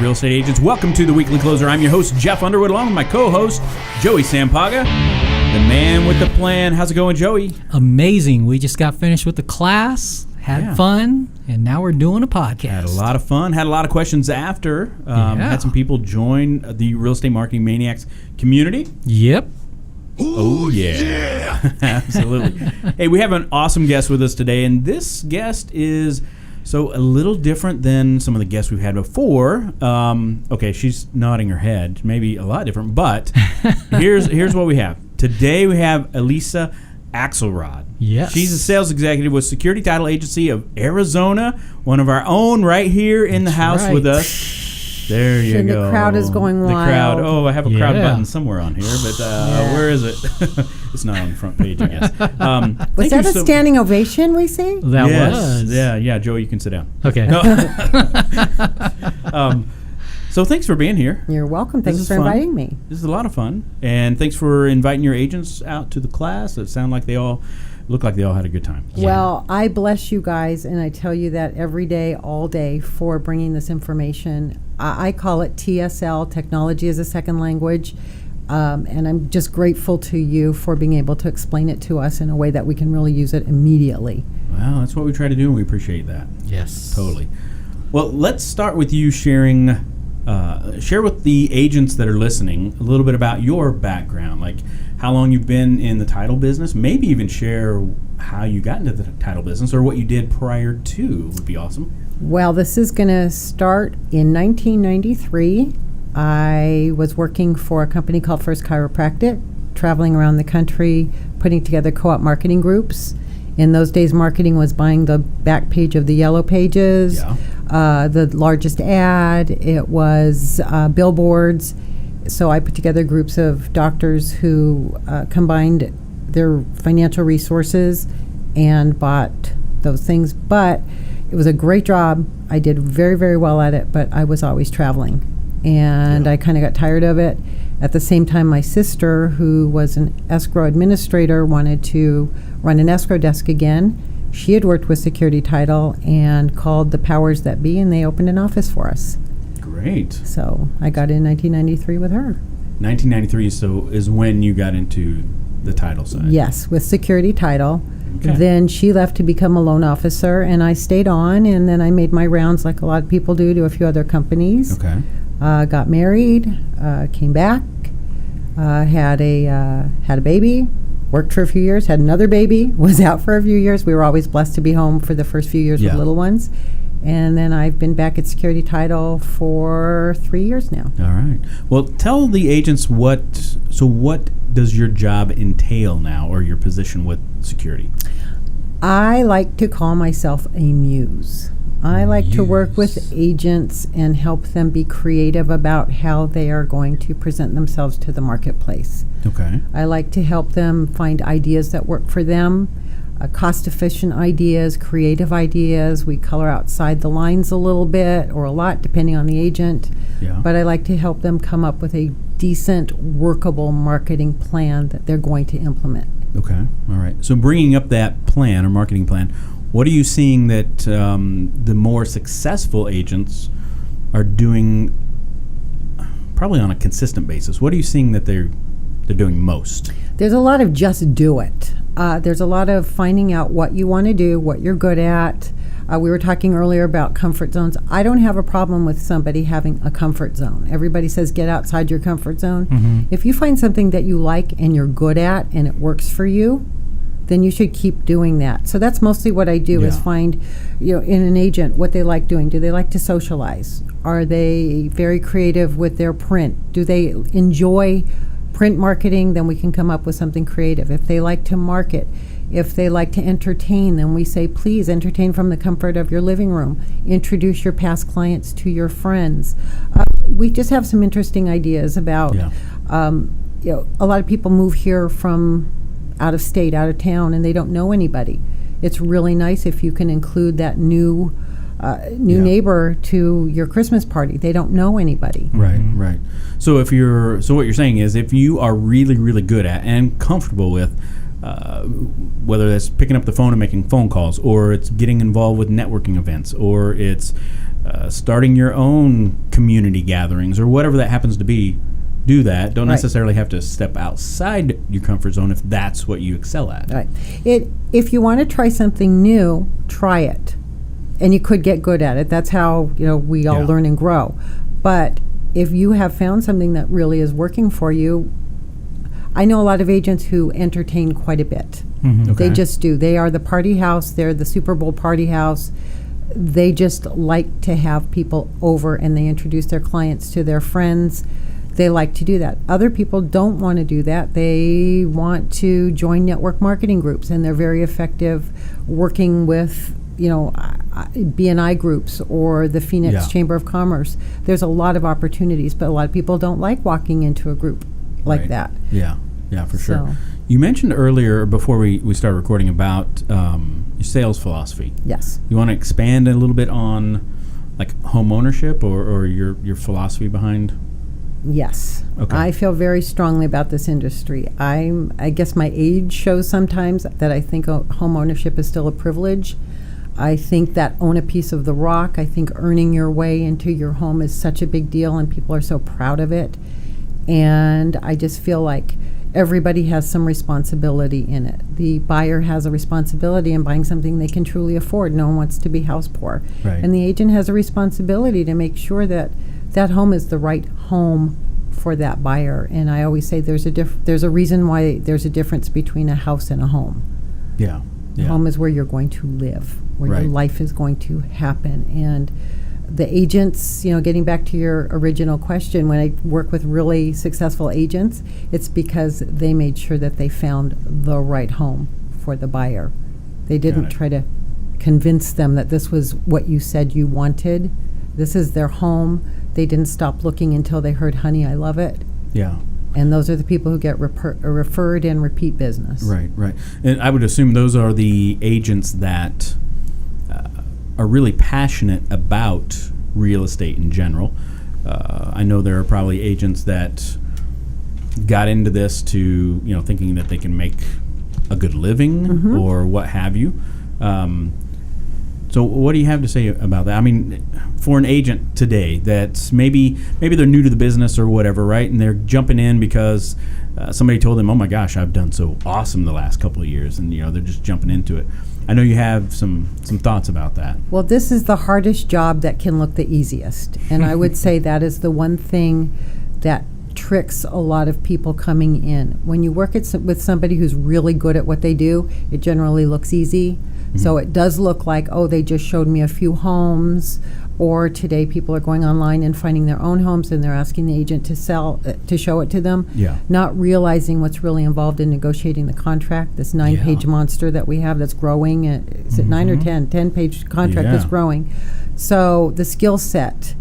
real estate agents. Welcome to the Weekly Closer. I'm your host, Jeff Underwood, along with my co-host, Joey Sampaga, the man with the plan. How's it going, Joey? Amazing. We just got finished with the class, had fun, and now we're doing a podcast. Had a lot of fun. Had a lot of questions after. Had some people join the Real Estate Marketing Maniacs community. Yep. Oh, yeah. Absolutely. Hey, we have an awesome guest with us today, and this guest is a little different than some of the guests we've had before. Okay, she's nodding her head. Maybe a lot different, but here's what we have. Today we have Alyssa Axelrod. Yes. She's a sales executive with Security Title Agency of Arizona, one of our own right here in the house with us. There you and go. The crowd is going wild. The crowd. Oh, I have a crowd button somewhere on here, but where is it? It's not on the front page, I guess. Was that a standing ovation we see? That was. Yeah, Joey, you can sit down. Okay. No. So thanks for being here. You're welcome. Thanks for inviting me. This is a lot of fun. And thanks for inviting your agents out to the class. It sounded like they all had a good time. Yeah. Well, I bless you guys, and I tell you that every day, all day, for bringing this information. I call it TSL, Technology as a Second Language, and I'm just grateful to you for being able to explain it to us in a way that we can really use it immediately. Well, that's what we try to do, and we appreciate that. Yes. Totally. Well, let's start with you share with the agents that are listening a little bit about your background, like how long you've been in the title business, maybe even share how you got into the title business or what you did prior to would be awesome. Well, this is going to start in 1993. I was working for a company called First Chiropractic, traveling around the country, putting together co-op marketing groups. In those days, marketing was buying the back page of the yellow pages, the largest ad. It was billboards. So I put together groups of doctors who combined their financial resources and bought those things. But it was a great job. I did very, very well at it, but I was always traveling. And I kind of got tired of it. At the same time, my sister, who was an escrow administrator, wanted to run an escrow desk again. She had worked with Security Title and called the powers that be, and they opened an office for us. Great. So I got in 1993 with her. 1993 is when you got into the title side. Yes, with Security Title. Okay. Then she left to become a loan officer, and I stayed on, and then I made my rounds like a lot of people do to a few other companies. Okay. Got married, came back, had a baby, worked for a few years, had another baby, was out for a few years. We were always blessed to be home for the first few years with little ones. And then I've been back at Security Title for 3 years now. All right. Well, tell the agents what does your job entail now, or your position with Security? I like to call myself a muse. I like to work with agents and help them be creative about how they are going to present themselves to the marketplace. Okay. I like to help them find ideas that work for them, cost-efficient ideas, creative ideas. We color outside the lines a little bit or a lot, depending on the agent. Yeah. But I like to help them come up with a decent, workable marketing plan that they're going to implement. Okay. All right. So bringing up that plan or marketing plan, what are you seeing that the more successful agents are doing probably on a consistent basis? What are you seeing that they're doing most? There's a lot of just do it. There's a lot of finding out what you want to do, what you're good at. We were talking earlier about comfort zones. I don't have a problem with somebody having a comfort zone. Everybody says get outside your comfort zone. Mm-hmm. If you find something that you like and you're good at and it works for you, then you should keep doing that. So that's mostly what I do is find, in an agent what they like doing. Do they like to socialize? Are they very creative with their print? Do they enjoy print marketing? Then we can come up with something creative. If they like to market, if they like to entertain, then we say, please entertain from the comfort of your living room. Introduce your past clients to your friends. We just have some interesting ideas about, a lot of people move here from out of state, out of town, and they don't know anybody. It's really nice if you can include that new neighbor to your Christmas party. They don't know anybody. Right. So what you're saying is, if you are really, really good at and comfortable with, whether that's picking up the phone and making phone calls, or it's getting involved with networking events, or it's starting your own community gatherings or whatever that happens to be, do that. Don't Right. necessarily have to step outside your comfort zone if that's what you excel at. Right. If you want to try something new, try it. And you could get good at it. That's how, we all Yeah. learn and grow. But if you have found something that really is working for you, I know a lot of agents who entertain quite a bit. Okay. They just do. They are the party house. They're the Super Bowl party house. They just like to have people over, and they introduce their clients to their friends. They like to do that. Other people don't want to do that. They want to join network marketing groups, and they're very effective working with, B&I groups or the Phoenix Yeah. Chamber of Commerce. There's a lot of opportunities, but a lot of people don't like walking into a group like Right. that. Yeah, for sure. So- You mentioned earlier, before we started recording, about your sales philosophy. Yes. You want to expand a little bit on like home ownership or your philosophy behind? Yes. Okay. I feel very strongly about this industry. I guess my age shows sometimes that I think home ownership is still a privilege. I think that own a piece of the rock. I think earning your way into your home is such a big deal, and people are so proud of it. And I just feel like everybody has some responsibility in it. The buyer has a responsibility in buying something they can truly afford. No one wants to be house poor. Right. And the agent has a responsibility to make sure that that home is the right home for that buyer. And I always say there's a reason why there's a difference between a house and a home. Yeah. Home is where you're going to live, where Right. your life is going to happen. And the agents, getting back to your original question, when I work with really successful agents, it's because they made sure that they found the right home for the buyer. They didn't it. try to convince them that this was what you said you wanted. This is their home. They didn't stop looking until they heard, "Honey, I love it." Yeah. And those are the people who get referred and repeat business. Right. And I would assume those are the agents that are really passionate about real estate in general. I know there are probably agents that got into this to, thinking that they can make a good living or what have you. So what do you have to say about that? I mean, for an agent today that's maybe they're new to the business or whatever, right? And they're jumping in because somebody told them, "Oh my gosh, I've done so awesome the last couple of years," and they're just jumping into it. I know you have some thoughts about that. Well, this is the hardest job that can look the easiest. And I would say that is the one thing that tricks a lot of people coming in. When you work with somebody who's really good at what they do, it generally looks easy. So it does look like, oh, they just showed me a few homes, or today people are going online and finding their own homes and they're asking the agent to show it to them. Yeah. Not realizing what's really involved in negotiating the contract, this 9-page monster that we have that's growing. Is it 9 or 10? 10-page contract that's growing. So the skill set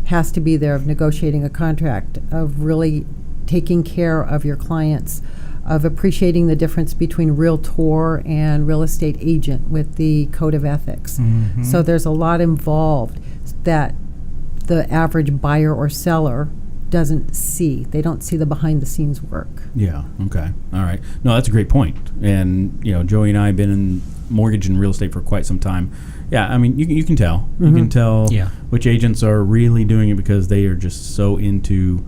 has to be there of negotiating a contract, of really taking care of your clients, of appreciating the difference between realtor and real estate agent with the code of ethics. So there's a lot involved that the average buyer or seller doesn't see. They don't see the behind the scenes work. Yeah. Okay. All right. No, that's a great point. And Joey and I have been in mortgage and real estate for quite some time. Yeah. I mean, you can tell. You can tell which agents are really doing it because they are just so into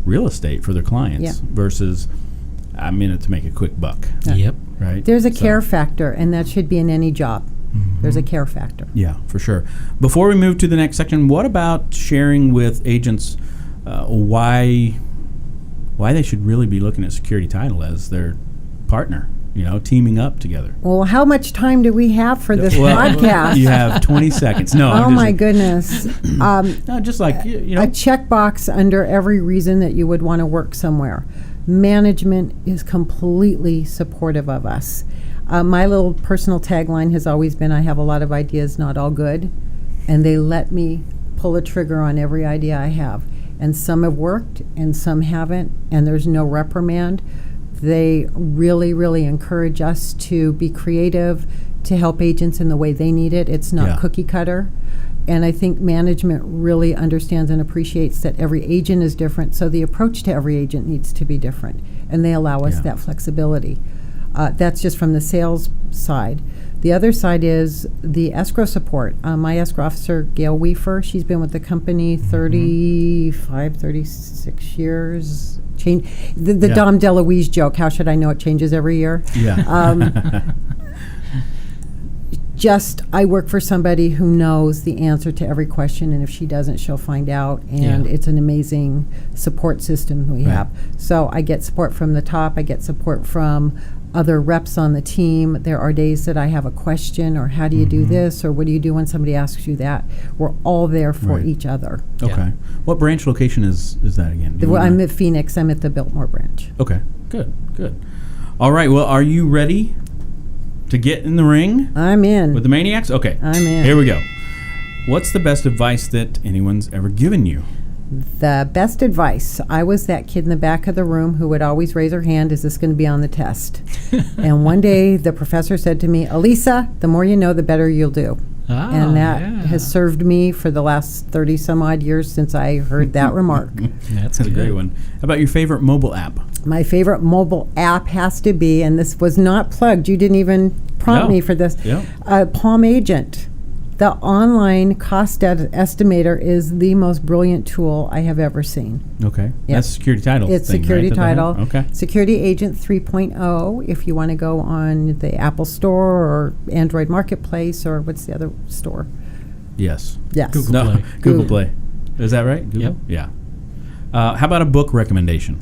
real estate for their clients versus I'm in it to make a quick buck. Yep. Right. There's a care factor, and that should be in any job. There's a care factor. Yeah, for sure. Before we move to the next section, what about sharing with agents why they should really be looking at Security Title as their partner? Teaming up together. Well, how much time do we have for this podcast? You have 20 seconds. No. Oh my goodness. No, just like A checkbox under every reason that you would want to work somewhere. Management is completely supportive of us. My little personal tagline has always been, I have a lot of ideas, not all good. And they let me pull a trigger on every idea I have. And some have worked and some haven't. And there's no reprimand. They really, really encourage us to be creative, to help agents in the way they need it. It's not cookie cutter. And I think management really understands and appreciates that every agent is different, so the approach to every agent needs to be different. And they allow us that flexibility. That's just from the sales side. The other side is the escrow support. My escrow officer, Gail Weaver, she's been with the company 35, 36 years. The Dom DeLuise joke, how should I know it changes every year? Yeah. I work for somebody who knows the answer to every question, and if she doesn't, she'll find out. And it's an amazing support system we have. So I get support from the top. I get support from other reps on the team. There are days that I have a question, or how do you do this, or what do you do when somebody asks you that? We're all there for each other. Okay. Yeah. What branch location is that again? I'm at Phoenix. I'm at the Biltmore branch. Okay. Good. All right. Well, are you ready to get in the ring? I'm in. With the Maniacs? Okay. I'm in. Here we go. What's the best advice that anyone's ever given you? The best advice. I was that kid in the back of the room who would always raise her hand, is this going to be on the test? And one day the professor said to me, Alyssa, the more you know, the better you'll do. And that has served me for the last 30 some odd years since I heard that remark. That's a great one. How about your favorite mobile app? My favorite mobile app has to be, and this was not plugged, you didn't even prompt me for this, Palm Agent. The online cost estimator is the most brilliant tool I have ever seen. Okay. That's Security Title. It's thing, Security right? Title. Okay. Security Agent 3.0 if you want to go on the Apple Store or Android Marketplace, or what's the other store? Yes. Google Play. Google Play. Is that right? Google? Yep. Yeah. How about a book recommendation?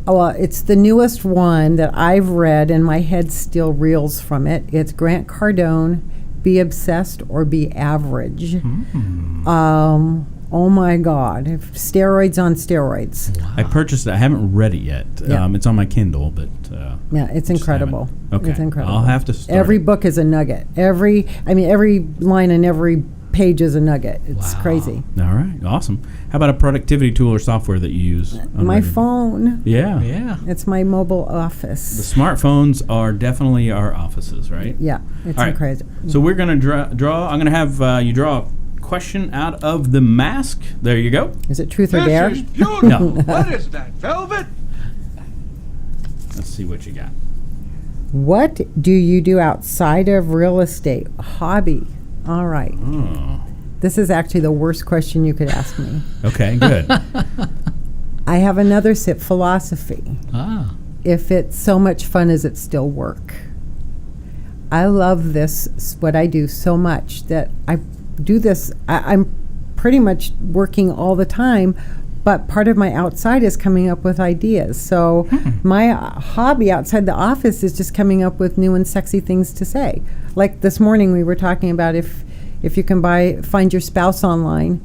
Well, it's the newest one that I've read, and my head still reels from it. It's Grant Cardone, Be Obsessed or Be Average. Oh my God. Steroids on steroids. Wow. I purchased it. I haven't read it yet. It's on my Kindle, but it's incredible. Okay. It's incredible. I'll have to start. Every book is a nugget. Every line and every page is a nugget. It's crazy. All right. Awesome. How about a productivity tool or software that you use? My phone. Yeah. It's my mobile office. The smartphones are definitely our offices, right? Yeah. It's crazy. So we're going to draw. I'm going to have you draw a question out of the mask. There you go. Is it truth or dare? This is beautiful. No. What is that, velvet? Let's see what you got. What do you do outside of real estate? Hobby. All right. Oh. This is actually the worst question you could ask me. Okay, good. I have another sip, philosophy. If it's so much fun, is it still work? I love this, what I do, so much that I do this. I'm pretty much working all the time, but part of my outside is coming up with ideas. So my hobby outside the office is just coming up with new and sexy things to say. Like this morning we were talking about if you can find your spouse online,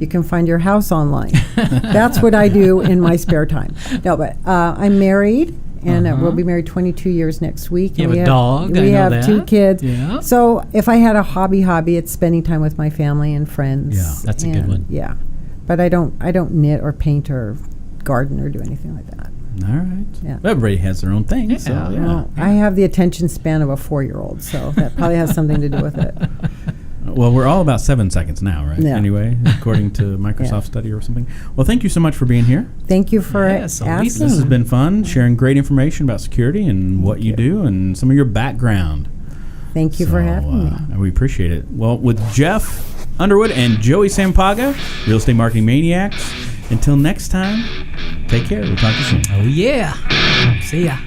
you can find your house online. That's what I do in my spare time. No, but I'm married, and we'll be married 22 years next week. You and have a dog. We have that. 2 kids. Yeah. So if I had a hobby, it's spending time with my family and friends. Yeah, that's a good one. Yeah, but I don't knit or paint or garden or do anything like that. All right. Yeah. Everybody has their own thing. Yeah. So, Well, I have the attention span of a 4-year-old, so that probably has something to do with it. Well, we're all about 7 seconds now, right? Yeah. Anyway, according to Microsoft study or something. Well, thank you so much for being here. Thank you for Yes, Alyssa. asking. This has been fun, sharing great information about security and what you do and some of your background. Thank you for having me. We appreciate it. Well, with Jeff Underwood and Joey Sampaga, Real Estate Marketing Maniacs, until next time, take care. We'll talk to you soon. Oh, yeah. See ya.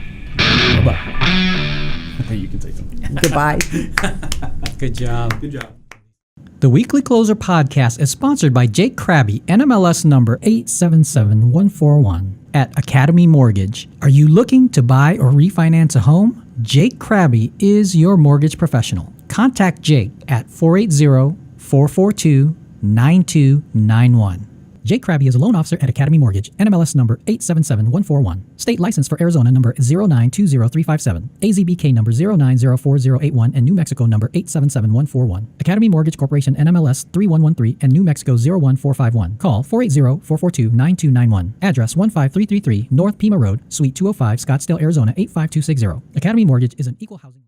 Bye-bye. You can say something. Goodbye. Good job. Good job. The Weekly Closer podcast is sponsored by Jake Krabby, NMLS number 877141 at Academy Mortgage. Are you looking to buy or refinance a home? Jake Krabby is your mortgage professional. Contact Jake at 480-442-9291. Jake Krabby is a loan officer at Academy Mortgage, NMLS number 877141. State license for Arizona number 0920357, AZBK number 0904081, and New Mexico number 877141. Academy Mortgage Corporation, NMLS 3113, and New Mexico 01451. Call 480-442-9291. Address 15333 North Pima Road, Suite 205, Scottsdale, Arizona 85260. Academy Mortgage is an equal housing